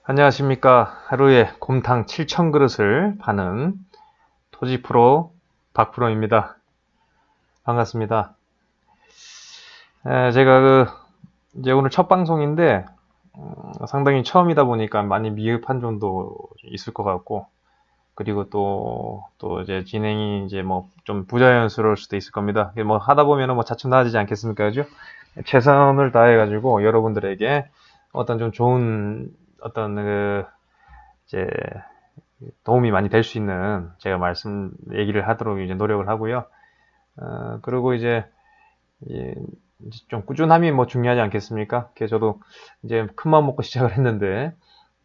안녕하십니까. 하루에 곰탕 7,000그릇을 파는 토지프로 박프로입니다. 반갑습니다. 제가 이제 오늘 첫 방송인데, 상당히 처음이다 보니까 많이 미흡한 점도 있을 것 같고, 그리고 또 이제 진행이 이제 뭐 좀 부자연스러울 수도 있을 겁니다. 뭐 하다 보면은 뭐 차츰 나아지지 않겠습니까? 그죠? 최선을 다해가지고 여러분들에게 어떤 좀 좋은 어떤 이제 도움이 많이 될 수 있는 제가 얘기를 하도록 이제 노력을 하고요. 그리고 이제 좀 꾸준함이 뭐 중요하지 않겠습니까? 그래서 저도 이제 큰맘 먹고 시작을 했는데,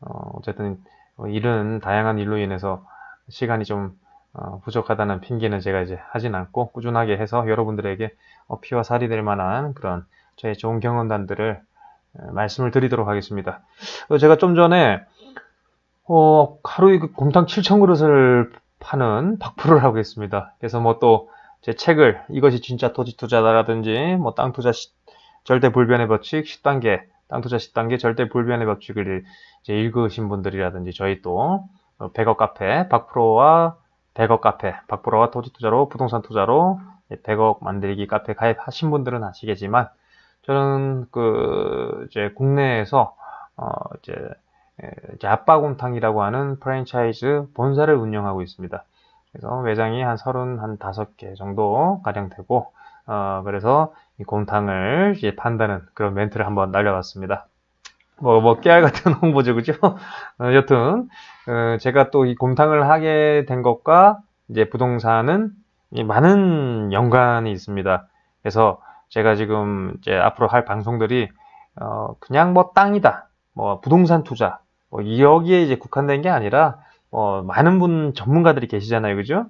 어쨌든 다양한 일로 인해서 시간이 좀 부족하다는 핑계는 제가 이제 하진 않고 꾸준하게 해서 여러분들에게 피와 살이 될 만한 그런 저의 좋은 경험담들을 말씀을 드리도록 하겠습니다. 제가 좀 전에 하루에 곰탕 7,000그릇을 파는 박프로를 하고 있습니다. 그래서 뭐 또 제 책을 이것이 진짜 토지 투자다라든지 뭐 땅 투자 절대 불변의 법칙 10단계, 땅 투자 10단계 절대 불변의 법칙을 이제 읽으신 분들이라든지 저희 또 100억 카페 박프로와 100억 카페 박프로와 토지 투자로 부동산 투자로 100억 만들기 카페 가입하신 분들은 아시겠지만 저는 이제 국내에서 이제 아빠곰탕이라고 하는 프랜차이즈 본사를 운영하고 있습니다. 그래서 매장이 한 35개 정도 가량 되고, 그래서 이 곰탕을 이제 판다는 그런 멘트를 한번 날려봤습니다. 뭐 깨알 같은 홍보죠, 그죠? 여튼, 제가 또 이 곰탕을 하게 된 것과 이제 부동산은 많은 연관이 있습니다. 그래서 제가 지금 이제 앞으로 할 방송들이, 그냥 뭐 땅이다, 뭐 부동산 투자, 뭐 여기에 이제 국한된 게 아니라 많은 전문가들이 계시잖아요, 그죠?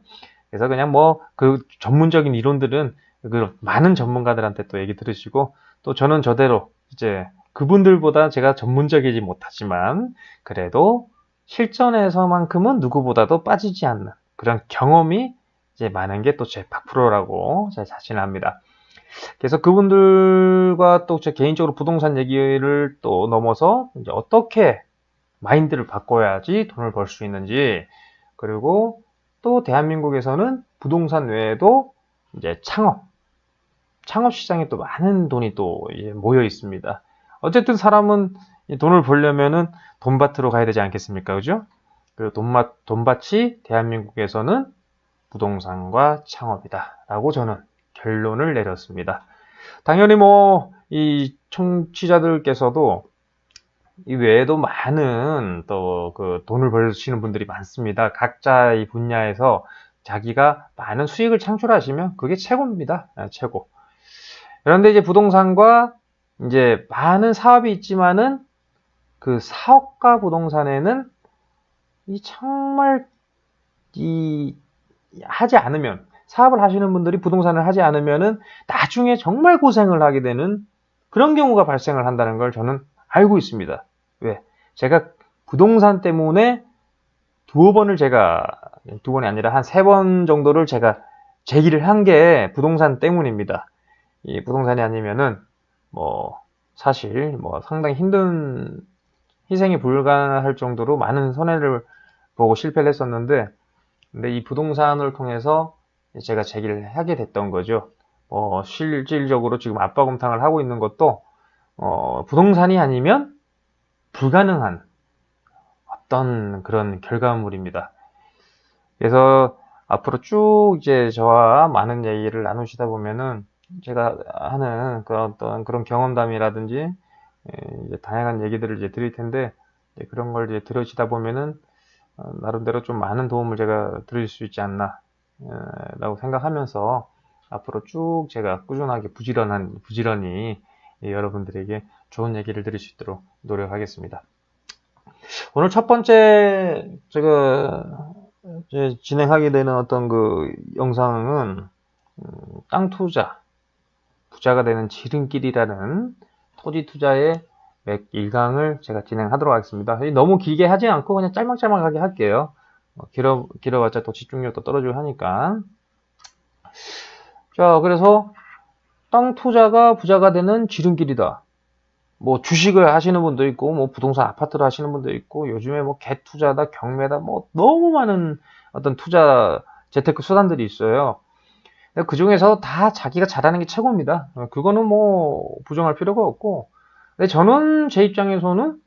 그래서 그냥 뭐 그 전문적인 이론들은 그 많은 전문가들한테 또 얘기 들으시고 또 저는 저대로 이제 그분들보다 제가 전문적이지 못하지만 그래도 실전에서만큼은 누구보다도 빠지지 않는 그런 경험이 이제 많은 게 또 제 100%라고 제가 자신합니다. 그래서 그분들과 또 제 개인적으로 부동산 얘기를 또 넘어서 이제 어떻게 마인드를 바꿔야지 돈을 벌 수 있는지, 그리고 또 대한민국에서는 부동산 외에도 이제 창업 시장에 또 많은 돈이 또 이제 모여 있습니다. 어쨌든 사람은 돈을 벌려면은 돈밭으로 가야 되지 않겠습니까? 그죠? 그 돈밭이 대한민국에서는 부동산과 창업이다. 라고 저는 결론을 내렸습니다. 당연히 뭐, 이 청취자들께서도 이 외에도 많은 또 그 돈을 벌시는 분들이 많습니다. 각자의 분야에서 자기가 많은 수익을 창출하시면 그게 최고입니다. 최고. 그런데 이제 부동산과 이제 많은 사업이 있지만은 그 사업과 부동산에는 이 정말 하지 않으면 사업을 하시는 분들이 부동산을 하지 않으면은 나중에 정말 고생을 하게 되는 그런 경우가 발생을 한다는 걸 저는 알고 있습니다. 왜? 제가 부동산 때문에 두 번이 아니라 한 3번 정도를 제가 제기를 한 게 부동산 때문입니다. 이 부동산이 아니면은 뭐 사실 뭐 상당히 힘든 희생이 불가할 정도로 많은 손해를 보고 실패를 했었는데, 근데 이 부동산을 통해서 제가 제기를 하게 됐던 거죠. 실질적으로 지금 아빠곰탕을 하고 있는 것도 부동산이 아니면 불가능한 어떤 그런 결과물입니다. 그래서 앞으로 쭉 이제 저와 많은 얘기를 나누시다 보면은 제가 하는 그런 경험담이라든지 이제 다양한 얘기들을 이제 드릴 텐데, 이제 그런 걸 이제 들으시다 보면은 나름대로 좀 많은 도움을 제가 드릴 수 있지 않나 라고 생각하면서 앞으로 쭉 제가 꾸준하게 부지런히 여러분들에게 좋은 얘기를 드릴 수 있도록 노력하겠습니다. 오늘 첫 번째 제가 이제 진행하게 되는 어떤 그 영상은 땅 투자, 부자가 되는 지름길이라는 토지 투자의 맥 1강을 제가 진행하도록 하겠습니다. 너무 길게 하지 않고 그냥 짤막짤막하게 할게요. 길어봤자 또 집중력도 떨어지고 하니까. 자, 그래서 땅 투자가 부자가 되는 지름길이다. 뭐 주식을 하시는 분도 있고, 뭐 부동산 아파트를 하시는 분도 있고, 요즘에 뭐 갭 투자다, 경매다, 뭐 너무 많은 어떤 투자 재테크 수단들이 있어요. 그 중에서 다 자기가 잘하는 게 최고입니다. 그거는 뭐 부정할 필요가 없고. 근데 저는 제 입장에서는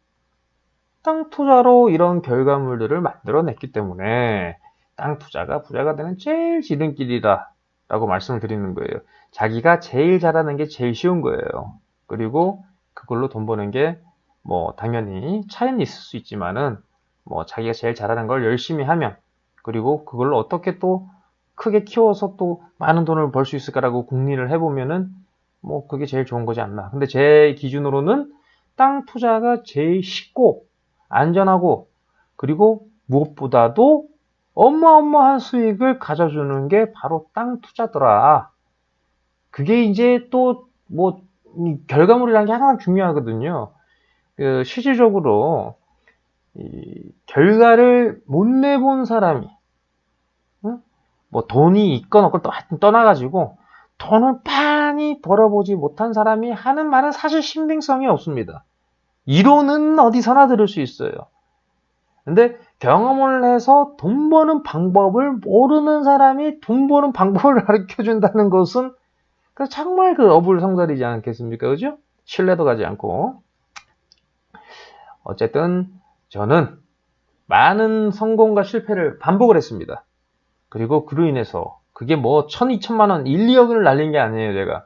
땅 투자로 이런 결과물들을 만들어냈기 때문에 땅 투자가 부자가 되는 제일 지름길이다 라고 말씀을 드리는 거예요. 자기가 제일 잘하는 게 제일 쉬운 거예요. 그리고 그걸로 돈 버는 게 뭐 당연히 차이는 있을 수 있지만은 뭐 자기가 제일 잘하는 걸 열심히 하면, 그리고 그걸로 어떻게 또 크게 키워서 또 많은 돈을 벌 수 있을까라고 궁리를 해보면은 뭐 그게 제일 좋은 거지 않나. 근데 제 기준으로는 땅 투자가 제일 쉽고 안전하고, 그리고 무엇보다도 어마어마한 수익을 가져주는 게 바로 땅 투자더라. 그게 이제 또 뭐 결과물이라는 게 항상 중요하거든요. 실질적으로 이 결과를 못 내본 사람이, 응? 뭐 돈이 있건 없건 또 하여튼 떠나가지고 돈을 많이 벌어보지 못한 사람이 하는 말은 사실 신빙성이 없습니다. 이론은 어디서나 들을 수 있어요. 근데 경험을 해서 돈 버는 방법을 모르는 사람이 돈 버는 방법을 가르쳐 준다는 것은 정말 어불성설이지 않겠습니까? 그죠? 신뢰도 가지 않고. 어쨌든 저는 많은 성공과 실패를 반복을 했습니다. 그리고 그로 인해서 그게 뭐 1,000, 2천만 원, 1, 2억을 날린 게 아니에요, 제가.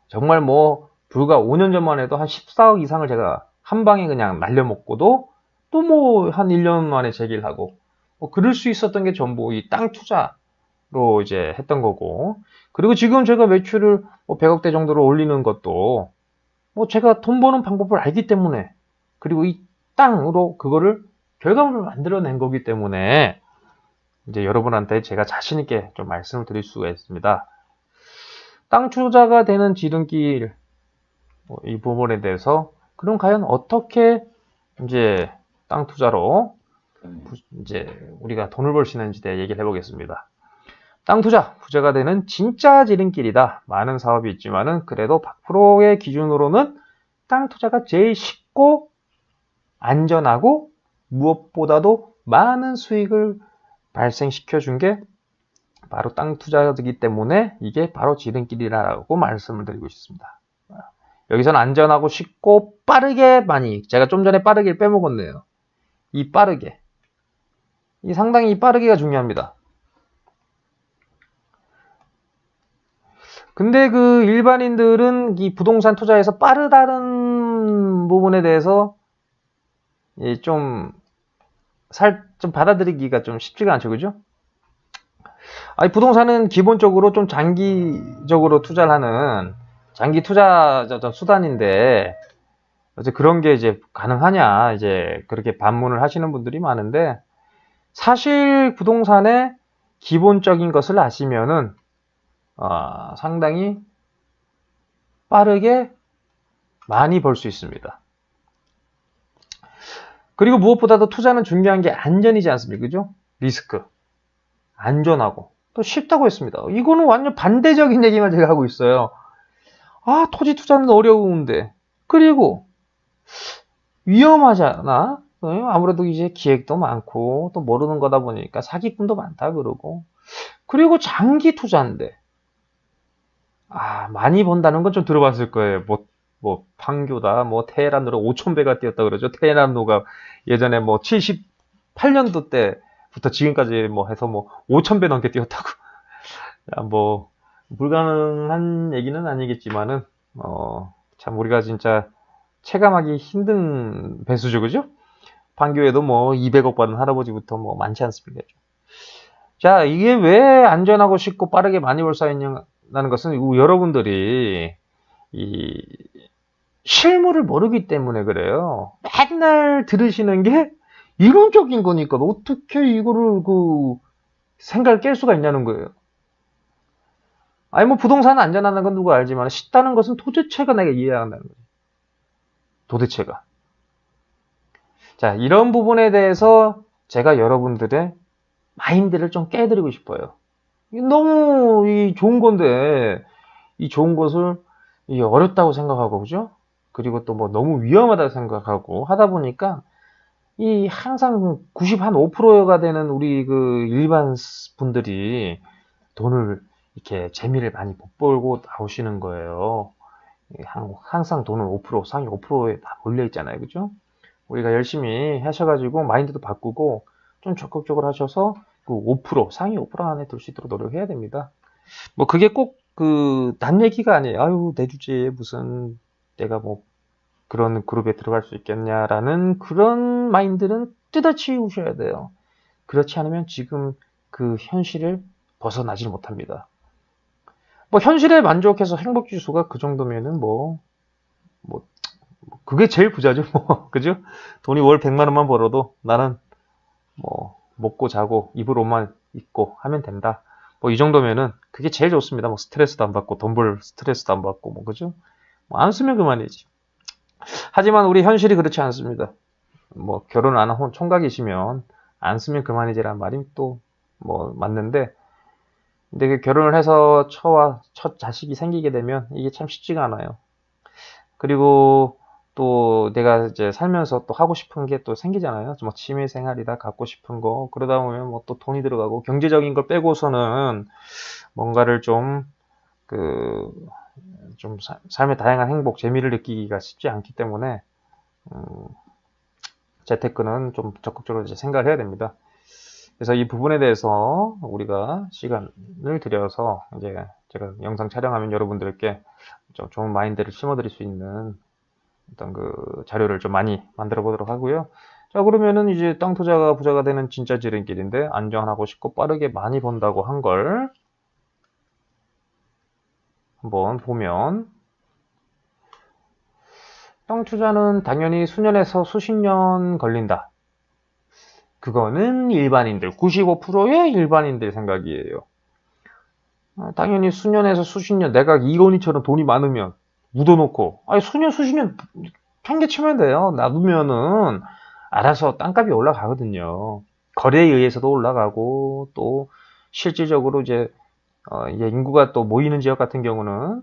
정말 뭐 불과 5년 전만 해도 한 14억 이상을 제가 한 방에 그냥 날려먹고도 또 뭐 한 1년 만에 재기를 하고, 뭐 그럴 수 있었던 게 전부 이 땅 투자로 이제 했던 거고. 그리고 지금 제가 매출을 뭐 100억대 정도로 올리는 것도 뭐 제가 돈 버는 방법을 알기 때문에, 그리고 이 땅으로 그거를 결과물을 만들어낸 거기 때문에 이제 여러분한테 제가 자신 있게 좀 말씀을 드릴 수가 있습니다. 땅 투자가 되는 지름길, 이 부분에 대해서 그럼 과연 어떻게 이제 땅 투자로 이제 우리가 돈을 벌 수 있는지 대해 얘기를 해보겠습니다. 땅 투자, 부자가 되는 진짜 지름길이다. 많은 사업이 있지만은 그래도 100%의 기준으로는 땅 투자가 제일 쉽고 안전하고 무엇보다도 많은 수익을 발생시켜 준 게 바로 땅 투자이기 때문에 이게 바로 지름길이라고 말씀을 드리고 싶습니다. 여기서는 안전하고 쉽고 빠르게 많이, 제가 좀 전에 빠르게를 빼먹었네요. 이 빠르게. 이 상당히 이 빠르게가 중요합니다. 근데 그 일반인들은 이 부동산 투자에서 빠르다는 부분에 대해서 좀 받아들이기가 좀 쉽지가 않죠, 그죠? 아니, 부동산은 기본적으로 좀 장기적으로 투자를 하는 장기 투자 수단인데, 어째 그런 게 이제 가능하냐, 이제 그렇게 반문을 하시는 분들이 많은데, 사실 부동산의 기본적인 것을 아시면은, 상당히 빠르게 많이 벌 수 있습니다. 그리고 무엇보다도 투자는 중요한 게 안전이지 않습니까? 그죠? 리스크. 안전하고. 또 쉽다고 했습니다. 이거는 완전 반대적인 얘기만 제가 하고 있어요. 토지 투자는 어려운데. 그리고 위험하잖아. 아무래도 이제 기획도 많고 또 모르는 거다 보니까 사기꾼도 많다 그러고. 그리고 장기 투자인데. 많이 번다는 건 좀 들어봤을 거예요. 뭐 판교다, 뭐 테헤란으로 5,000배가 뛰었다 그러죠. 테헤란로가 예전에 뭐 78년도 때부터 지금까지 뭐 해서 뭐 5,000배 넘게 뛰었다고. 뭐 불가능한 얘기는 아니겠지만은 참 우리가 진짜 체감하기 힘든 배수죠, 그죠? 판교에도 뭐 200억 받은 할아버지부터 뭐 많지 않습니까? 자, 이게 왜 안전하고 쉽고 빠르게 많이 벌 수 있냐는 것은 여러분들이 이 실물을 모르기 때문에 그래요. 맨날 들으시는 게 이론적인 거니까 어떻게 이거를 생각을 깰 수가 있냐는 거예요. 아니 뭐 부동산 안전하다는 건 누가 알지만 쉽다는 것은 도대체가 내가 이해해야 한다는 거예요. 도대체가. 자, 이런 부분에 대해서 제가 여러분들의 마인드를 좀 깨드리고 싶어요. 너무 좋은 건데 이 좋은 것을 어렵다고 생각하고, 그죠? 그리고 또 뭐 너무 위험하다 생각하고 하다 보니까 이 항상 95%가 되는 우리 그 일반 분들이 돈을 이렇게 재미를 많이 못 벌고 나오시는 거예요. 항상 돈은 5%, 상위 5%에 다 몰려 있잖아요. 그죠? 우리가 열심히 하셔가지고 마인드도 바꾸고 좀 적극적으로 하셔서 그 5%, 상위 5% 안에 들 수 있도록 노력해야 됩니다. 뭐 그게 꼭 난 얘기가 아니에요. 아유, 내 주제에 무슨 내가 뭐 그런 그룹에 들어갈 수 있겠냐라는 그런 마인드는 뜯어치우셔야 돼요. 그렇지 않으면 지금 그 현실을 벗어나질 못합니다. 뭐 현실에 만족해서 행복 지수가 그 정도면은 뭐 그게 제일 부자죠. 뭐 그죠? 돈이 월 100만 원만 벌어도 나는 뭐 먹고 자고 입을 옷만 입고 하면 된다. 뭐 이 정도면은 그게 제일 좋습니다. 뭐 스트레스도 안 받고 돈 벌 스트레스도 안 받고 뭐 그죠? 뭐 안 쓰면 그만이지. 하지만 우리 현실이 그렇지 않습니다. 뭐 결혼 안 한 총각이시면 안 쓰면 그만이지란 말이 또 뭐 맞는데, 근데 그 결혼을 해서 첫 자식이 생기게 되면 이게 참 쉽지가 않아요. 그리고 또 내가 이제 살면서 또 하고 싶은 게 또 생기잖아요. 뭐 취미 생활이다, 갖고 싶은 거. 그러다 보면 뭐 또 돈이 들어가고 경제적인 걸 빼고서는 뭔가를 그, 삶의 다양한 행복, 재미를 느끼기가 쉽지 않기 때문에, 재테크는 좀 적극적으로 이제 생각을 해야 됩니다. 그래서 이 부분에 대해서 우리가 시간을 들여서 이제 제가 영상 촬영하면 여러분들께 좀 좋은 마인드를 심어드릴 수 있는 어떤 그 자료를 좀 많이 만들어 보도록 하고요. 자, 그러면은 이제 땅 투자가 부자가 되는 진짜 지름길인데, 안전하고 쉽고 빠르게 많이 번다고 한 걸 한번 보면, 땅 투자는 당연히 수년에서 수십 년 걸린다. 그거는 일반인들, 95%의 일반인들 생각이에요. 당연히 수년에서 수십 년, 내가 이건희처럼 돈이 많으면 묻어놓고, 아니 수년 수십 년 평균치면 돼요. 놔두면은 알아서 땅값이 올라가거든요. 거래에 의해서도 올라가고, 또 실질적으로 이제 이제 인구가 또 모이는 지역 같은 경우는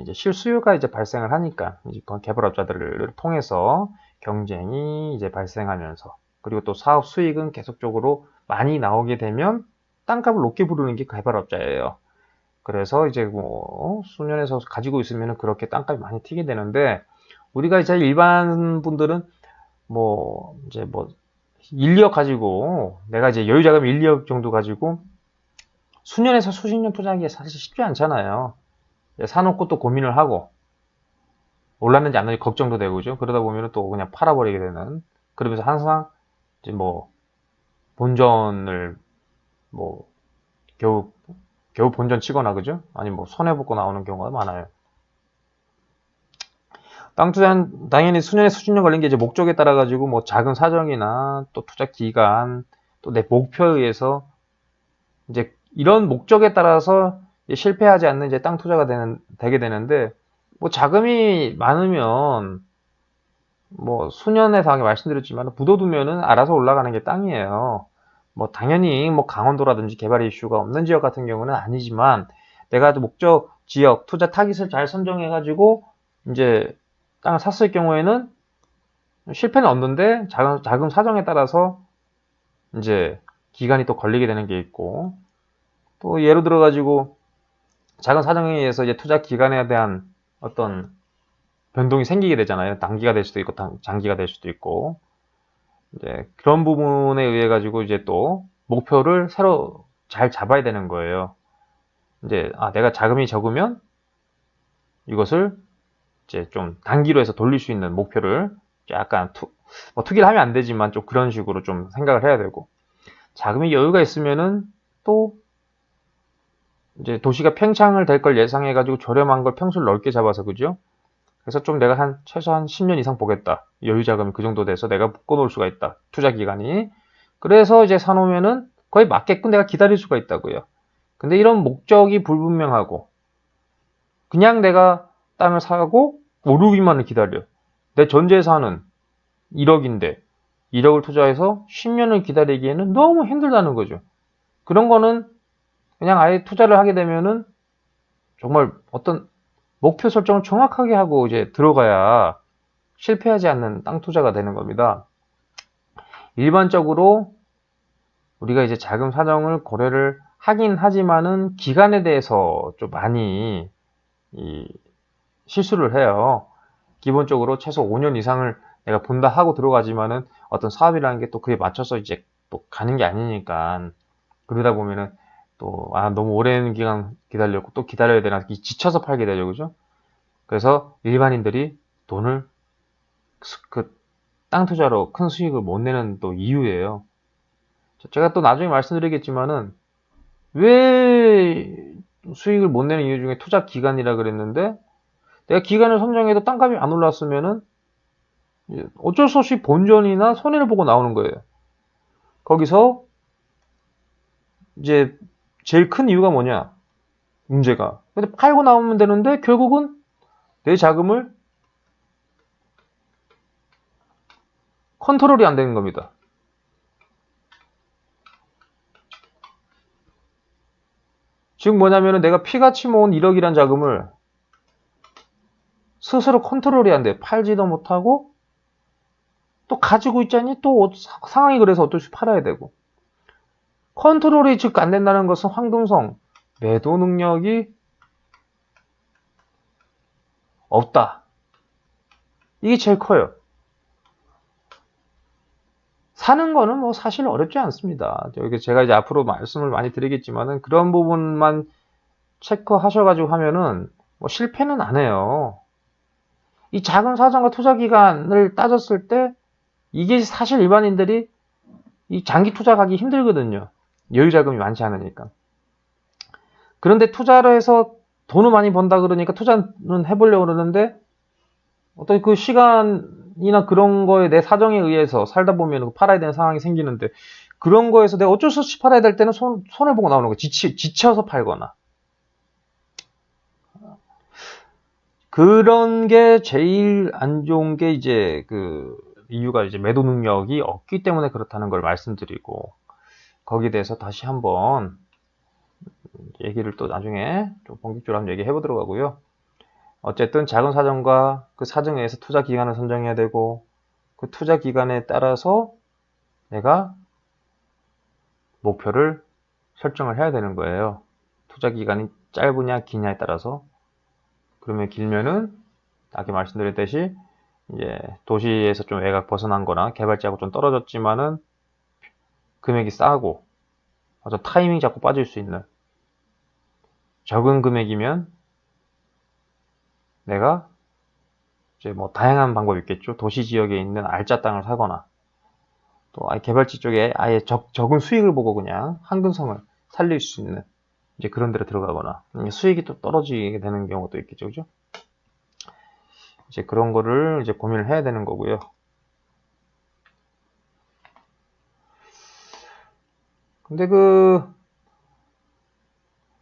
이제 실수요가 이제 발생을 하니까 이제 개발업자들을 통해서 경쟁이 이제 발생하면서, 그리고 또 사업 수익은 계속적으로 많이 나오게 되면 땅값을 높게 부르는 게 개발업자예요. 그래서 이제 뭐 수년에서 가지고 있으면 그렇게 땅값이 많이 튀게 되는데, 우리가 이제 일반 분들은 뭐 이제 뭐 1, 2억 가지고, 내가 이제 여유자금 1, 2억 정도 가지고 수년에서 수십 년 투자하기가 사실 쉽지 않잖아요. 사놓고 또 고민을 하고 올랐는지 안 올랐는지 걱정도 되고, 그죠? 그러다 보면 또 그냥 팔아버리게 되는, 그러면서 항상 이제 뭐 본전을 뭐 겨우 본전 치거나, 그죠? 아니 뭐 손해보고 나오는 경우가 많아요. 땅 투자는 당연히 수년에 수십 년 걸린 게 이제 목적에 따라 가지고 뭐 작은 사정이나 또 투자 기간, 또 내 목표에 의해서 이제 이런 목적에 따라서 실패하지 않는 이제 땅 투자가 되게 되는데, 뭐 자금이 많으면 뭐 수년에서 아까 말씀드렸지만 묻어두면은 알아서 올라가는 게 땅이에요. 뭐 당연히 뭐 강원도라든지 개발 이슈가 없는 지역 같은 경우는 아니지만, 내가 목적 지역 투자 타깃을 잘 선정해 가지고 이제 땅을 샀을 경우에는 실패는 없는데 자금 사정에 따라서 이제 기간이 또 걸리게 되는 게 있고, 또 예를 들어 가지고 작은 사정에 의해서 이제 투자 기간에 대한 어떤 변동이 생기게 되잖아요. 단기가 될 수도 있고 장기가 될 수도 있고, 이제 그런 부분에 의해 가지고 이제 또 목표를 새로 잘 잡아야 되는 거예요. 이제 내가 자금이 적으면 이것을 이제 좀 단기로 해서 돌릴 수 있는 목표를 약간 투기를 하면 안 되지만 좀 그런 식으로 좀 생각을 해야 되고, 자금이 여유가 있으면은 또 이제 도시가 팽창을 될 걸 예상해 가지고 저렴한 걸 평수를 넓게 잡아서, 그죠? 그래서 좀 내가 최소한 10년 이상 보겠다. 여유 자금이 그 정도 돼서 내가 묶어 놓을 수가 있다. 투자 기간이. 그래서 이제 사놓으면은 거의 맞게끔 내가 기다릴 수가 있다고요. 근데 이런 목적이 불분명하고 그냥 내가 땅을 사고 오르기만을 기다려. 내 전 재산은 1억인데 1억을 투자해서 10년을 기다리기에는 너무 힘들다는 거죠. 그런 거는 그냥 아예 투자를 하게 되면은 정말 어떤 목표 설정을 정확하게 하고 이제 들어가야 실패하지 않는 땅 투자가 되는 겁니다. 일반적으로 우리가 이제 자금 사정을 고려를 하긴 하지만은 기간에 대해서 좀 많이 실수를 해요. 기본적으로 최소 5년 이상을 내가 본다 하고 들어가지만은 어떤 사업이라는 게 또 그에 맞춰서 이제 또 가는 게 아니니까 그러다 보면은 또 너무 오랜 기간 기다렸고 또 기다려야 되나 지쳐서 팔게 되죠, 그죠? 그래서 일반인들이 돈을 그 땅 투자로 큰 수익을 못 내는 또 이유예요. 제가 또 나중에 말씀드리겠지만은 왜 수익을 못 내는 이유 중에 투자 기간이라 그랬는데 내가 기간을 선정해도 땅값이 안 올랐으면은 어쩔 수 없이 본전이나 손해를 보고 나오는 거예요. 거기서 이제 제일 큰 이유가 뭐냐? 문제가. 근데 팔고 나오면 되는데 결국은 내 자금을 컨트롤이 안 되는 겁니다. 즉 뭐냐면은 내가 피같이 모은 1억이란 자금을 스스로 컨트롤이 안 돼. 팔지도 못하고 또 가지고 있자니 또 상황이 그래서 어쩔 수 팔아야 되고. 컨트롤이 즉 안 된다는 것은 황금성, 매도 능력이 없다. 이게 제일 커요. 사는 거는 뭐 사실 어렵지 않습니다. 여기 제가 이제 앞으로 말씀을 많이 드리겠지만은 그런 부분만 체크하셔가지고 하면은 뭐 실패는 안 해요. 이 자금 사정과 투자 기간을 따졌을 때 이게 사실 일반인들이 이 장기 투자 가기 힘들거든요. 여유 자금이 많지 않으니까. 그런데 투자를 해서 돈을 많이 번다 그러니까 투자는 해보려고 그러는데 어떤 그 시간이나 그런 거에 내 사정에 의해서 살다 보면 팔아야 되는 상황이 생기는데 그런 거에서 내가 어쩔 수 없이 팔아야 될 때는 손을 보고 나오는 거예요. 지쳐서 팔거나. 그런 게 제일 안 좋은 게 이제 그 이유가 이제 매도 능력이 없기 때문에 그렇다는 걸 말씀드리고 거기에 대해서 다시 한번 얘기를 또 나중에 좀 본격적으로 한번 얘기해 보도록 하고요. 어쨌든 자금 사정과 그 사정에 의해서 투자 기간을 선정해야 되고 그 투자 기간에 따라서 내가 목표를 설정을 해야 되는 거예요. 투자 기간이 짧으냐 기냐에 따라서. 그러면 길면은 아까 말씀드렸듯이 이제 도시에서 좀 외곽 벗어난 거나 개발지하고 좀 떨어졌지만은 금액이 싸고 어떤 타이밍 잡고 빠질 수 있는 적은 금액이면 내가 이제 뭐 다양한 방법이 있겠죠. 도시 지역에 있는 알짜 땅을 사거나 또 개발지 쪽에 아예 적은 수익을 보고 그냥 황금성을 살릴 수 있는 이제 그런 데로 들어가거나 수익이 또 떨어지게 되는 경우도 있겠죠. 그죠? 이제 그런 거를 이제 고민을 해야 되는 거고요. 근데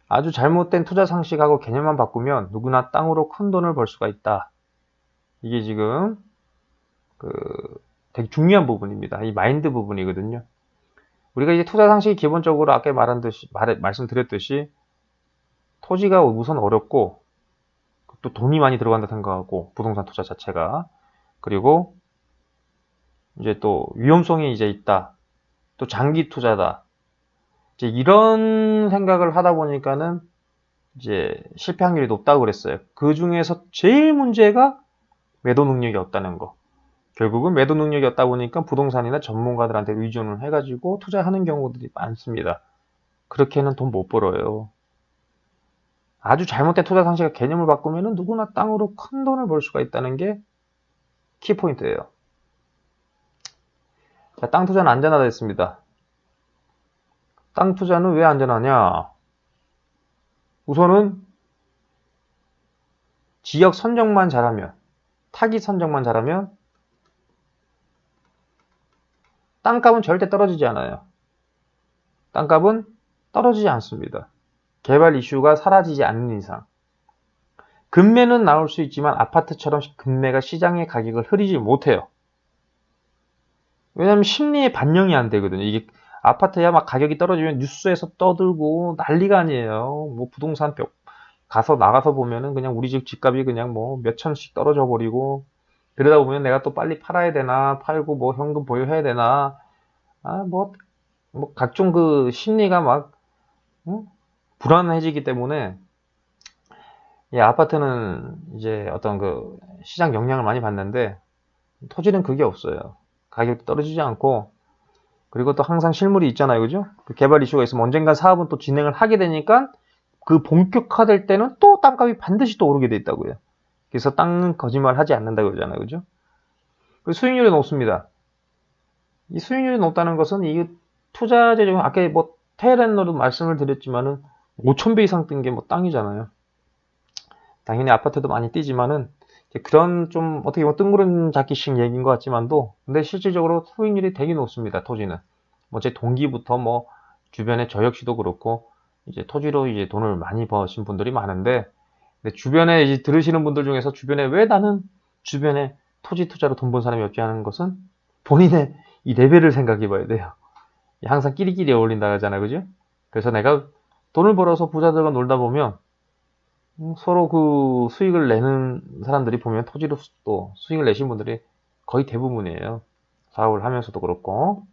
아주 잘못된 투자 상식하고 개념만 바꾸면 누구나 땅으로 큰 돈을 벌 수가 있다. 이게 지금 되게 중요한 부분입니다. 이 마인드 부분이거든요. 우리가 이제 투자 상식이 기본적으로 아까 말씀드렸듯이 토지가 우선 어렵고 또 돈이 많이 들어간다 생각하고 부동산 투자 자체가 그리고 이제 또 위험성이 이제 있다. 또 장기 투자다. 이제 이런 생각을 하다 보니까는 이제 실패 확률이 높다고 그랬어요. 그 중에서 제일 문제가 매도 능력이 없다는 거. 결국은 매도 능력이 없다 보니까 부동산이나 전문가들한테 의존을 해가지고 투자하는 경우들이 많습니다. 그렇게는 돈 못 벌어요. 아주 잘못된 투자 상식과 개념을 바꾸면 누구나 땅으로 큰 돈을 벌 수가 있다는 게 키포인트예요. 자, 땅 투자는 안전하다 했습니다. 땅 투자는 왜 안전하냐? 우선은 지역 선정만 잘하면, 타깃 선정만 잘하면 땅값은 절대 떨어지지 않아요. 땅값은 떨어지지 않습니다. 개발 이슈가 사라지지 않는 이상. 급매는 나올 수 있지만 아파트처럼 급매가 시장의 가격을 흐리지 못해요. 왜냐하면 심리에 반영이 안 되거든요. 이게 아파트야 막 가격이 떨어지면 뉴스에서 떠들고 난리가 아니에요. 뭐 부동산 나가서 보면은 그냥 우리 집 집값이 그냥 뭐 몇 천씩 떨어져 버리고, 그러다 보면 내가 또 빨리 팔아야 되나, 팔고 뭐 현금 보유해야 되나, 뭐 각종 그 심리가 막, 응? 불안해지기 때문에, 이 아파트는 이제 어떤 그 시장 영향을 많이 받는데, 토지는 그게 없어요. 가격도 떨어지지 않고, 그리고 또 항상 실물이 있잖아요. 그죠? 그 개발 이슈가 있으면 언젠가 사업은 또 진행을 하게 되니까 그 본격화될 때는 또 땅값이 반드시 또 오르게 돼 있다고요. 그래서 땅은 거짓말 하지 않는다고 그러잖아요. 그죠? 그 수익률이 높습니다. 이 수익률이 높다는 것은 이 투자재 중 아까 뭐 테헤란으로 말씀을 드렸지만은 5,000배 이상 뜬 게 뭐 땅이잖아요. 당연히 아파트도 많이 뛰지만은 그런 좀 어떻게 보면 뜬구름 잡기식 얘기인 것 같지만도 근데 실질적으로 수익률이 되게 높습니다. 토지는 뭐 제 동기부터 뭐 주변에 저 역시도 그렇고 이제 토지로 이제 돈을 많이 버신 분들이 많은데 근데 주변에 이제 들으시는 분들 중에서 주변에 왜 나는 주변에 토지 투자로 돈 번 사람이 없지 하는 것은 본인의 이 레벨을 생각해 봐야 돼요. 항상 끼리끼리 어울린다 하잖아요. 그죠? 그래서 내가 돈을 벌어서 부자들과 놀다 보면 서로 그 수익을 내는 사람들이 보면 토지로 또 수익을 내신 분들이 거의 대부분이에요. 사업을 하면서도 그렇고.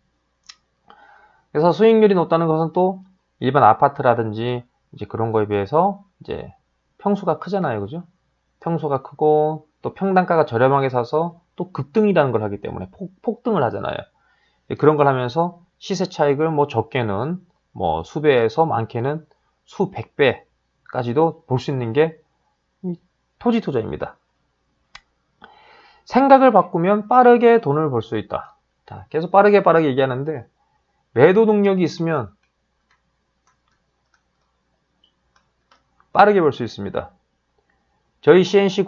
그래서 수익률이 높다는 것은 또 일반 아파트라든지 이제 그런 거에 비해서 이제 평수가 크잖아요. 그죠? 평수가 크고 또 평당가가 저렴하게 사서 또 급등이라는 걸 하기 때문에 폭등을 하잖아요. 그런 걸 하면서 시세 차익을 뭐 적게는 뭐 수배에서 많게는 수백 배까지도 볼 수 있는 게 토지 투자입니다. 생각을 바꾸면 빠르게 돈을 벌 수 있다. 자, 계속 빠르게 얘기하는데 매도 능력이 있으면 빠르게 벌 수 있습니다. 저희 CNC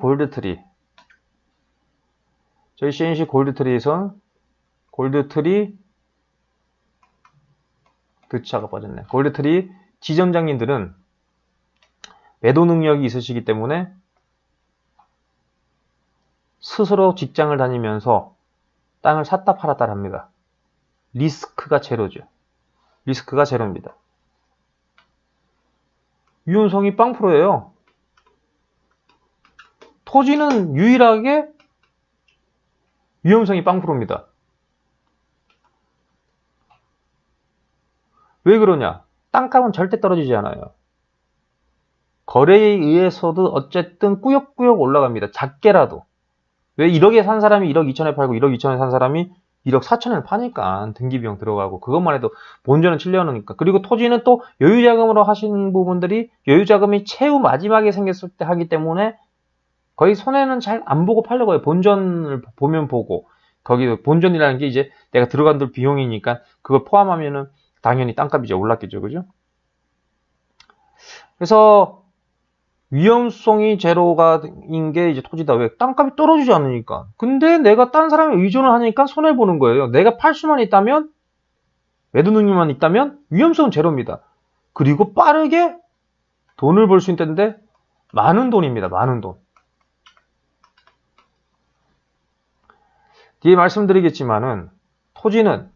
골드트리에선 골드트리 드차가 빠졌네. 골드트리 지점장님들은 매도 능력이 있으시기 때문에 스스로 직장을 다니면서 땅을 샀다 팔았다 합니다. 리스크가 제로죠. 리스크가 제로입니다. 유연성이 0%예요. 토지는 유일하게 위험성이 0%입니다. 왜 그러냐? 땅값은 절대 떨어지지 않아요. 거래에 의해서도 어쨌든 꾸역꾸역 올라갑니다. 작게라도. 왜 1억에 산 사람이 1억 2천에 팔고 1억 2천에 산 사람이 1억 4천에 파니까 등기비용 들어가고 그것만 해도 본전은 7년이니까. 그리고 토지는 또 여유자금으로 하시는 부분들이 여유자금이 최후 마지막에 생겼을 때 하기 때문에 거의 손해는 잘 안 보고 팔려고 해요. 본전을 보면 보고. 거기 본전이라는 게 이제 내가 들어간 비용이니까 그걸 포함하면은 당연히 땅값이 이제 올랐겠죠. 그죠? 그래서 위험성이 제로가인 게 이제 토지다. 왜? 땅값이 떨어지지 않으니까. 근데 내가 딴 사람에 의존을 하니까 손해보는 거예요. 내가 팔 수만 있다면, 매도 능력만 있다면 위험성은 제로입니다. 그리고 빠르게 돈을 벌 수 있는데 많은 돈입니다. 많은 돈. 뒤에 말씀드리겠지만은 토지는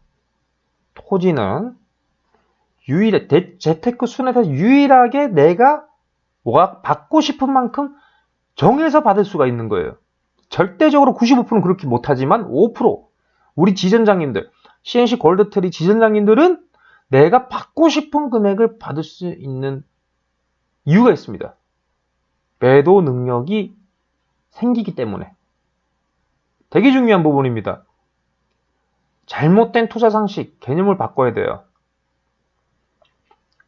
유일해 재테크 순에서 유일하게 내가 뭐가 받고 싶은 만큼 정해서 받을 수가 있는 거예요. 절대적으로 95%는 그렇게 못하지만 5% 우리 지점장님들 CNC 골드트리 지점장님들은 내가 받고 싶은 금액을 받을 수 있는 이유가 있습니다. 매도 능력이 생기기 때문에. 되게 중요한 부분입니다. 잘못된 투자 상식, 개념을 바꿔야 돼요.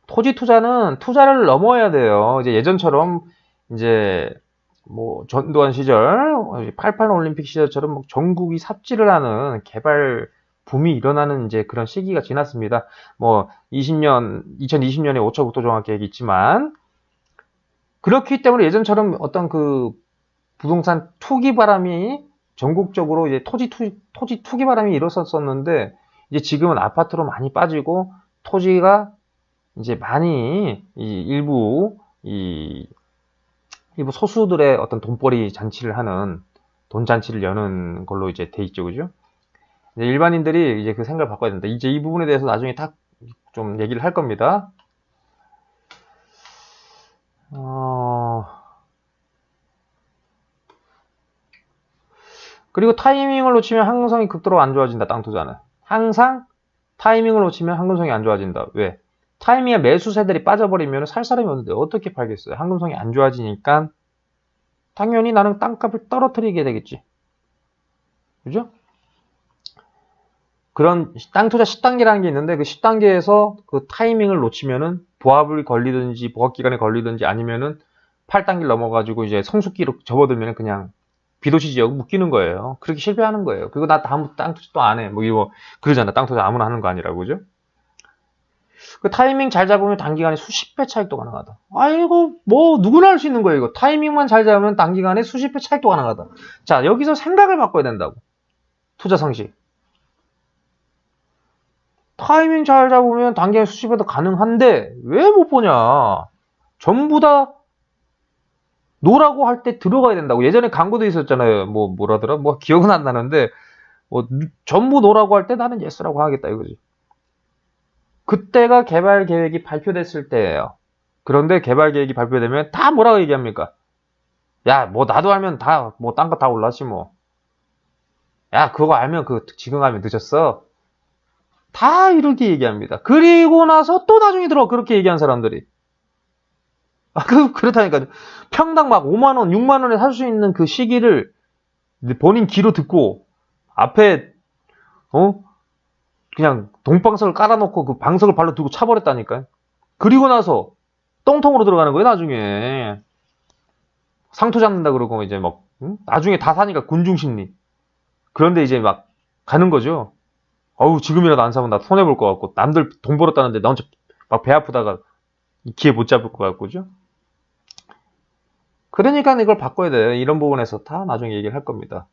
토지 투자는 투자를 넘어야 돼요. 이제 예전처럼 이제 뭐 전두환 시절, 88 올림픽 시절처럼 뭐 전국이 삽질을 하는 개발 붐이 일어나는 이제 그런 시기가 지났습니다. 뭐 2020년에 5차 국토종합 계획이 있지만 그렇기 때문에 예전처럼 어떤 그 부동산 투기 바람이 전국적으로 이제 토지 투기 바람이 일어섰었는데 이제 지금은 아파트로 많이 빠지고 토지가 이제 많이 일부 소수들의 어떤 돈벌이 잔치를 하는 돈 잔치를 여는 걸로 이제 돼 있죠, 그죠? 이제 일반인들이 이제 그 생각을 바꿔야 된다. 이제 이 부분에 대해서 나중에 다 좀 얘기를 할 겁니다. 그리고 타이밍을 놓치면 항공성이 극도로 안 좋아진다. 땅 투자는. 항상 타이밍을 놓치면 항공성이 안 좋아진다. 왜? 타이밍에 매수세들이 빠져버리면 살 사람이 없는데 어떻게 팔겠어요? 항공성이 안 좋아지니까 당연히 나는 땅값을 떨어뜨리게 되겠지. 그죠? 그런 땅 투자 10단계라는 게 있는데 그 10단계에서 그 타이밍을 놓치면은 보합을 걸리든지 보합 기간에 걸리든지 아니면은 8단계를 넘어가지고 이제 성숙기로 접어들면 그냥 비도시 지역 묶이는 거예요. 그렇게 실패하는 거예요. 그리고 나 다음부터 땅 투자 또 안 해. 뭐 이거 그러잖아. 땅 투자 아무나 하는 거 아니라고 그죠? 그 타이밍 잘 잡으면 단기간에 수십 배 차익도 가능하다. 아이고 뭐 누구나 할 수 있는 거예요. 이거 타이밍만 잘 잡으면 단기간에 수십 배 차익도 가능하다. 자 여기서 생각을 바꿔야 된다고. 투자 상식. 타이밍 잘 잡으면 단기간에 수십 배도 가능한데 왜 못 보냐. 전부 다 노라고 할 때 들어가야 된다고. 예전에 광고도 있었잖아요. 뭐라더라? 뭐 기억은 안 나는데 뭐 전부 노라고 할 때 나는 예스라고 하겠다 이거지. 그때가 개발 계획이 발표됐을 때예요. 그런데 개발 계획이 발표되면 다 뭐라고 얘기합니까? 야, 뭐 나도 알면 다 뭐 딴 거 다 올랐지 뭐. 야, 그거 알면 지금 알면 늦었어. 다 이렇게 얘기합니다. 그리고 나서 또 나중에 들어 그렇게 얘기한 사람들이. 그렇다니까요. 평당 막 5만원, 6만원에 살 수 있는 그 시기를 본인 귀로 듣고 앞에 그냥 동방석을 깔아놓고 그 방석을 발로 들고 차버렸다니까요. 그리고 나서 똥통으로 들어가는 거예요. 나중에 상투 잡는다 그러고 이제 막 나중에 다 사니까 군중심리. 그런데 이제 막 가는 거죠. 어우 지금이라도 안 사면 나 손해볼 것 같고 남들 돈 벌었다는데 나 혼자 막 배 아프다가 기회 못 잡을 것 같고죠. 그러니까 이걸 바꿔야 돼요. 이런 부분에서 다 나중에 얘기를 할 겁니다.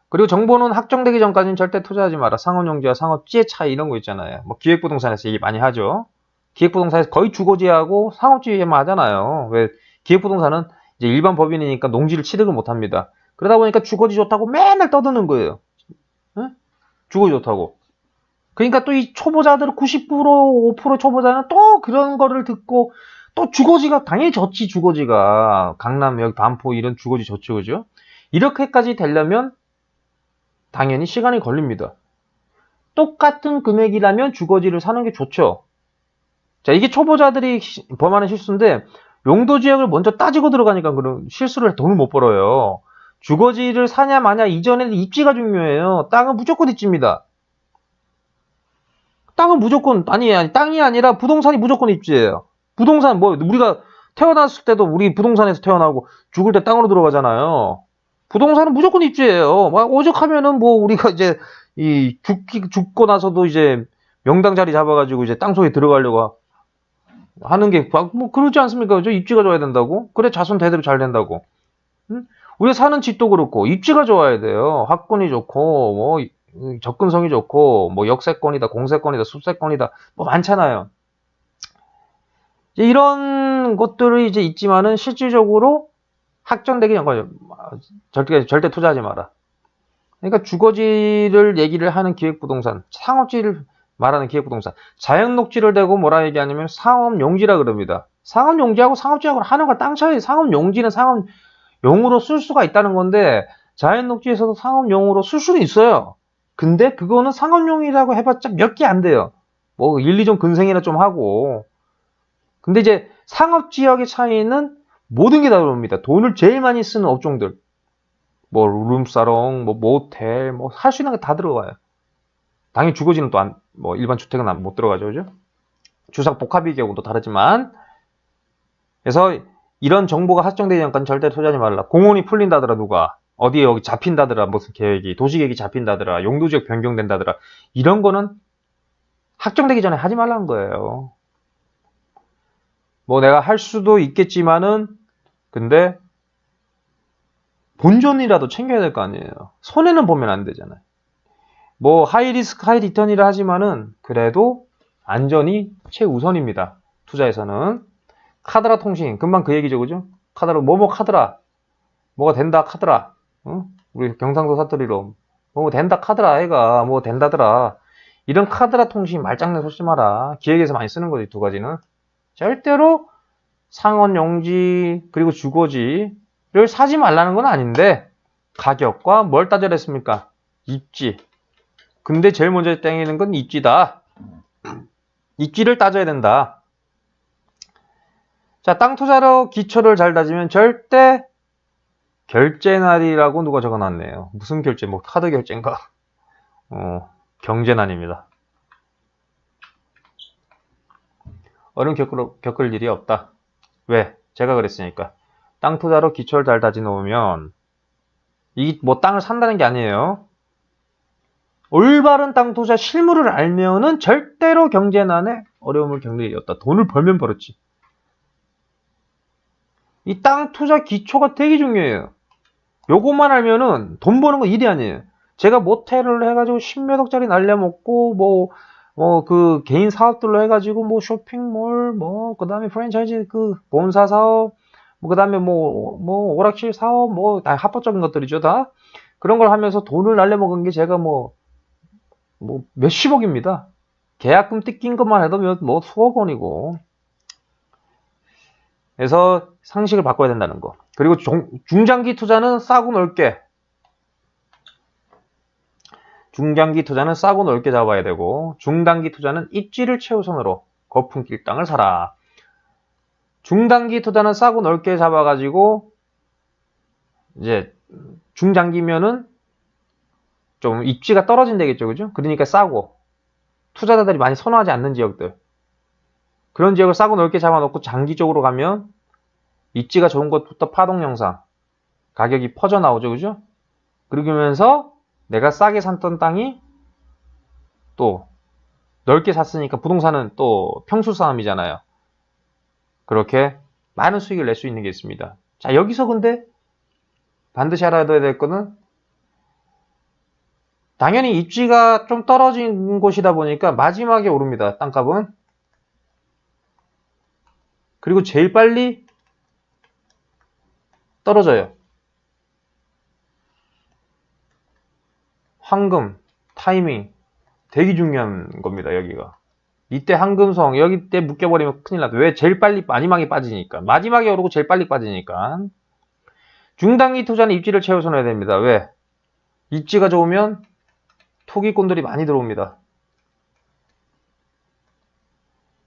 그리고 정보는 확정되기 전까지는 절대 투자하지 마라. 상업용지와 상업지의 차이 이런 거 있잖아요. 뭐 기획부동산에서 얘기 많이 하죠. 기획부동산에서 거의 주거지하고 상업지에만 하잖아요. 왜 기획부동산은 이제 일반 법인이니까 농지를 취득을 못 합니다. 그러다 보니까 주거지 좋다고 맨날 떠드는 거예요. 응? 주거지 좋다고. 그러니까 또 이 초보자들 90% 5% 초보자는 또 그런 거를 듣고 또 주거지가 당연히 좋지. 주거지가 강남 여기 반포 이런 주거지 좋죠. 그죠? 이렇게까지 되려면 당연히 시간이 걸립니다. 똑같은 금액이라면 주거지를 사는 게 좋죠. 자, 이게 초보자들이 범하는 실수인데 용도 지역을 먼저 따지고 들어가니까 그런 실수를 돈을 못 벌어요. 주거지를 사냐 마냐 이전에는 입지가 중요해요. 땅은 무조건 입지입니다. 땅은 무조건 아니 땅이 아니라 부동산이 무조건 입지예요. 부동산 뭐 우리가 태어났을 때도 우리 부동산에서 태어나고 죽을 때 땅으로 들어가잖아요. 부동산은 무조건 입지예요. 막 오죽하면은 뭐 우리가 이제 이 죽고 나서도 이제 명당 자리 잡아가지고 이제 땅속에 들어가려고 하는 게 뭐 그러지 않습니까? 그죠? 입지가 좋아야 된다고. 그래 자손 대대로 잘 된다고. 응? 우리가 사는 집도 그렇고 입지가 좋아야 돼요. 학군이 좋고 뭐 접근성이 좋고 뭐 역세권이다, 공세권이다, 숲세권이다 뭐 많잖아요. 이런 것들이 이제 있지만은 실질적으로 확정되기 전까지 절대 투자하지 마라. 그러니까 주거지를 얘기를 하는 기획부동산, 상업지를 말하는 기획부동산, 자연녹지를 대고 뭐라 얘기하냐면 상업용지라 그럽니다. 상업용지하고 상업지하고 하는 거 땅 차이. 상업용지는 상업용으로 쓸 수가 있다는 건데 자연녹지에서도 상업용으로 쓸 수는 있어요. 근데 그거는 상업용이라고 해봤자 몇 개 안 돼요. 뭐 1, 2종 근생이나 좀 하고. 근데 이제 상업지역의 차이는 모든 게 다 들어옵니다. 돈을 제일 많이 쓰는 업종들. 뭐 룸사롱, 뭐 모텔, 뭐 할 수 있는 게 다 들어가요. 당연히 주거지는 또 뭐 일반 주택은 못 들어가죠, 그죠? 주상 복합의 경우도 다르지만, 그래서 이런 정보가 확정되기 전까지 절대 투자하지 말라. 공원이 풀린다더라 누가 어디에 여기 잡힌다더라 무슨 계획이 도시계획이 잡힌다더라 용도지역 변경된다더라 이런 거는 확정되기 전에 하지 말라는 거예요. 뭐 내가 할 수도 있겠지만은 근데 본전이라도 챙겨야 될 거 아니에요. 손해는 보면 안 되잖아요. 뭐 하이 리스크 하이 리턴이라 하지만은 그래도 안전이 최우선입니다. 투자에서는. 카드라 통신 금방 그 얘기죠, 그죠? 카드라 뭐뭐 카드라 뭐가 된다 카드라 응? 우리 경상도 사투리로 뭐 된다 카드라 애가 뭐 된다더라 이런 카드라 통신 말장난 쏘지 마라. 기획에서 많이 쓰는 거지 두 가지는. 절대로 상원 용지 그리고 주거지를 사지 말라는 건 아닌데 가격과 뭘 따져야 했습니까? 입지. 근데 제일 먼저 땡기는 건 입지다. 입지를 따져야 된다. 자, 땅 투자로 기초를 잘 다지면 절대 결제날이라고 누가 적어놨네요. 무슨 결제? 뭐 카드 결제인가? 경제난입니다. 어려움 겪을 일이 없다. 왜? 제가 그랬으니까. 땅 투자로 기초를 잘 다지 놓으면 이 뭐 땅을 산다는 게 아니에요. 올바른 땅 투자 실물을 알면은 절대로 경제난에 어려움을 겪는 일이 없다. 돈을 벌면 벌었지. 이 땅 투자 기초가 되게 중요해요. 요것만 알면은 돈 버는 거 일이 아니에요. 제가 모텔을 해가지고 10몇 억짜리 날려먹고 그 개인 사업들로 해가지고 뭐 쇼핑몰 그 다음에 프랜차이즈 그 본사 사업 그 다음에 오락실 사업 다 합법적인 것들이죠. 다 그런 걸 하면서 돈을 날려먹은 게 제가 몇십억입니다. 계약금 뜯긴 것만 해도 수억 원이고. 그래서 상식을 바꿔야 된다는 거. 그리고 중장기 투자는 싸고 넓게. 중장기 투자는 싸고 넓게 잡아야 되고, 중단기 투자는 입지를 최우선으로 거품길 땅을 사라. 중단기 투자는 싸고 넓게 잡아가지고, 이제 중장기면은 좀 입지가 떨어진다겠죠, 그죠? 그러니까 싸고 투자자들이 많이 선호하지 않는 지역들, 그런 지역을 싸고 넓게 잡아놓고 장기적으로 가면 입지가 좋은 곳부터 파동 영상, 가격이 퍼져 나오죠, 그죠? 그러면서 내가 싸게 샀던 땅이 또 넓게 샀으니까 부동산은 또 평수 싸움이잖아요. 그렇게 많은 수익을 낼 수 있는 게 있습니다. 자, 여기서 근데 반드시 알아야 될 거는 당연히 입지가 좀 떨어진 곳이다 보니까 마지막에 오릅니다. 땅값은. 그리고 제일 빨리 떨어져요. 황금, 타이밍 되게 중요한 겁니다. 여기가. 이때 황금성 여기 때 묶여버리면 큰일 나다. 왜? 제일 빨리 마지막에 빠지니까. 마지막에 오르고 제일 빨리 빠지니까. 중단기 투자는 입지를 최우선해야 됩니다. 왜? 입지가 좋으면 투기꾼들이 많이 들어옵니다.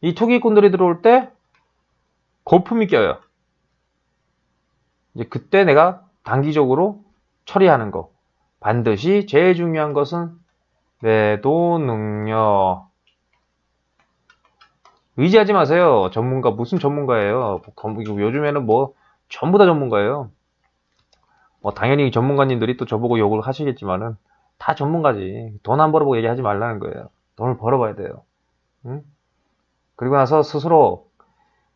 이 투기꾼들이 들어올 때 거품이 껴요. 이제 그때 내가 단기적으로 처리하는 거. 반드시 제일 중요한 것은 매도 능력. 의지하지 마세요. 전문가 무슨 전문가예요. 요즘에는 전부 다 전문가예요. 당연히 전문가님들이 또 저보고 욕을 하시겠지만은 다 전문가지. 돈 안 벌어보고 얘기하지 말라는 거예요. 돈을 벌어봐야 돼요. 응? 그리고 나서 스스로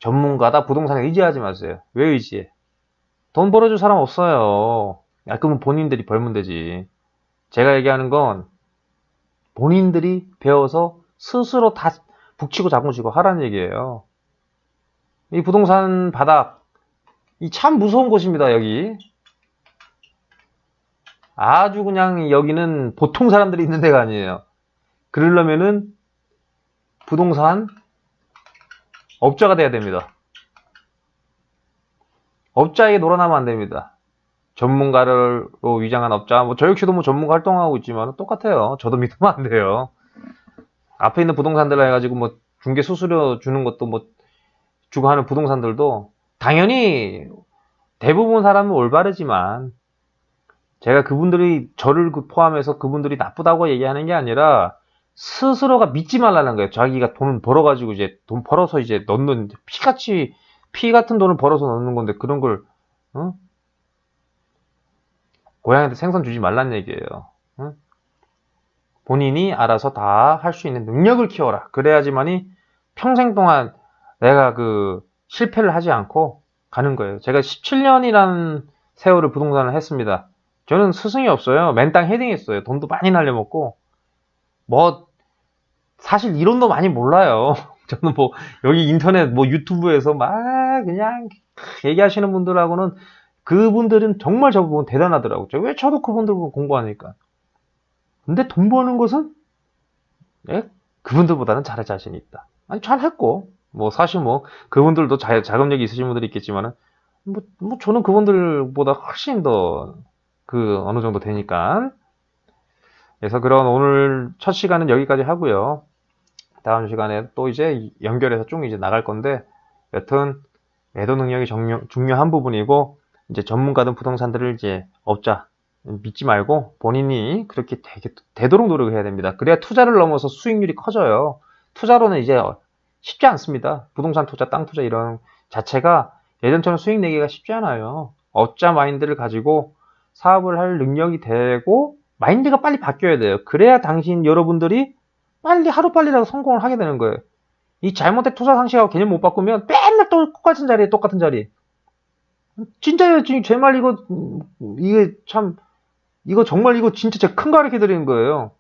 전문가다 부동산에 의지하지 마세요. 왜 의지해? 돈 벌어줄 사람 없어요. 그러면 본인들이 벌면 되지. 제가 얘기하는 건 본인들이 배워서 스스로 다 북치고 자궁치고 하라는 얘기예요. 이 부동산 바닥, 이 참 무서운 곳입니다. 여기 아주 그냥 여기는 보통 사람들이 있는 데가 아니에요. 그러려면은 부동산 업자가 돼야 됩니다. 업자에게 놀아나면 안 됩니다. 전문가로 위장한 업자, 저 역시도 전문가 활동하고 있지만 똑같아요. 저도 믿으면 안 돼요. 앞에 있는 부동산들 해가지고 중개 수수료 주는 것도 주고 하는 부동산들도 당연히 대부분 사람은 올바르지만 제가 그분들이 저를 포함해서 그분들이 나쁘다고 얘기하는 게 아니라 스스로가 믿지 말라는 거예요. 자기가 돈을 벌어가지고 이제 돈 벌어서 이제 넣는 피 같은 돈을 벌어서 넣는 건데 그런 걸 고양이한테 생선 주지 말란 얘기예요. 본인이 알아서 다 할 수 있는 능력을 키워라. 그래야지만이 평생 동안 내가 실패를 하지 않고 가는 거예요. 제가 17년이라는 세월을 부동산을 했습니다. 저는 스승이 없어요. 맨땅 헤딩했어요. 돈도 많이 날려먹고 사실 이론도 많이 몰라요. 저는 여기 인터넷 유튜브에서 막 그냥 얘기하시는 분들하고는 그분들은 정말 저보고 대단하더라고요. 왜 저도 그분들 보고 공부하니까. 근데 돈 버는 것은 그분들보다는 잘할 자신이 있다. 아니 잘했고 뭐 사실 뭐 그분들도 자금력이 있으신 분들이 있겠지만은 뭐 저는 그분들보다 훨씬 더 그 어느 정도 되니까. 그래서 그런 오늘 첫 시간은 여기까지 하고요. 다음 시간에 또 이제 연결해서 쭉 이제 나갈 건데, 여튼 매도 능력이 중요한 부분이고, 이제 전문가든 부동산들을 이제 업자 믿지 말고 본인이 그렇게 되도록 노력을 해야 됩니다. 그래야 투자를 넘어서 수익률이 커져요. 투자로는 이제 쉽지 않습니다. 부동산 투자, 땅 투자 이런 자체가 예전처럼 수익 내기가 쉽지 않아요. 업자 마인드를 가지고 사업을 할 능력이 되고 마인드가 빨리 바뀌어야 돼요. 그래야 여러분들이 빨리 하루빨리라도 성공을 하게 되는 거예요. 이 잘못된 투자 상식하고 개념 못 바꾸면 맨날 똑같은 자리에 똑같은 자리. 진짜요. 지금 제 말 이게 참, 정말 진짜 제가 큰 거 가르쳐 드리는 거예요.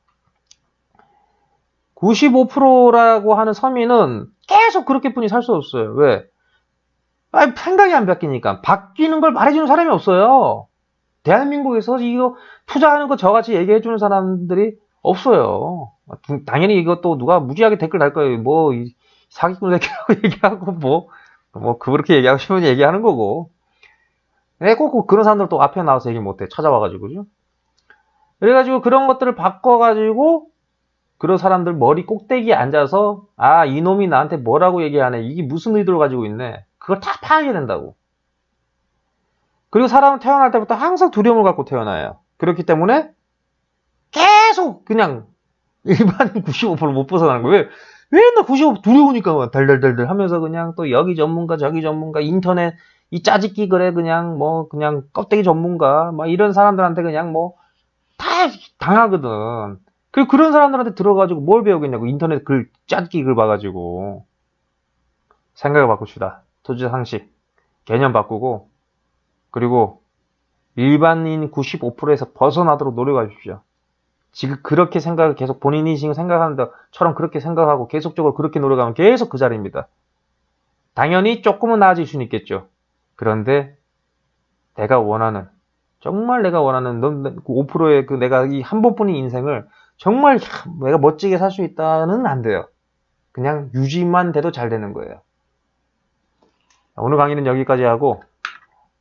95%라고 하는 서민은 계속 그렇게뿐이 살 수 없어요. 왜? 생각이 안 바뀌니까. 바뀌는 걸 말해주는 사람이 없어요. 대한민국에서 이거 투자하는 거 저같이 얘기해주는 사람들이 없어요. 당연히 이것도 누가 무지하게 댓글 달 거예요. 뭐, 사기꾼 새끼라고 얘기하고, 그렇게 얘기하고 싶으면 얘기하는 거고. 꼭 그런 사람들 또 앞에 나와서 얘기 못해. 찾아와가지고, 그죠? 그래가지고 그런 것들을 바꿔가지고, 그런 사람들 머리 꼭대기에 앉아서, 이놈이 나한테 뭐라고 얘기하네. 이게 무슨 의도를 가지고 있네. 그걸 다 파악해야 된다고. 그리고 사람은 태어날 때부터 항상 두려움을 갖고 태어나요. 그렇기 때문에 계속 그냥 일반인 95%못 벗어나는 거예요. 왜 맨날 95% 두려우니까 막 달달달달 하면서 그냥 또 여기 전문가 저기 전문가 인터넷 이 짜집기 그래 그냥 그냥 껍데기 전문가 막 이런 사람들한테 그냥 다 당하거든. 그런 사람들한테 들어가지고 뭘 배우겠냐고. 인터넷 짜집기 글 봐가지고. 생각을 바꿉시다. 투자 상식 개념 바꾸고, 그리고 일반인 95%에서 벗어나도록 노력하십시오. 지금 그렇게 생각을 계속 본인이 지금 생각하는 것처럼 그렇게 생각하고 계속적으로 그렇게 노력하면 계속 그 자리입니다. 당연히 조금은 나아질 수는 있겠죠. 그런데 정말 내가 원하는 5%의 내가 이 한 번뿐인 인생을 정말 내가 멋지게 살 수 있다는 안 돼요. 그냥 유지만 돼도 잘 되는 거예요. 오늘 강의는 여기까지 하고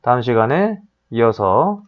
다음 시간에 이어서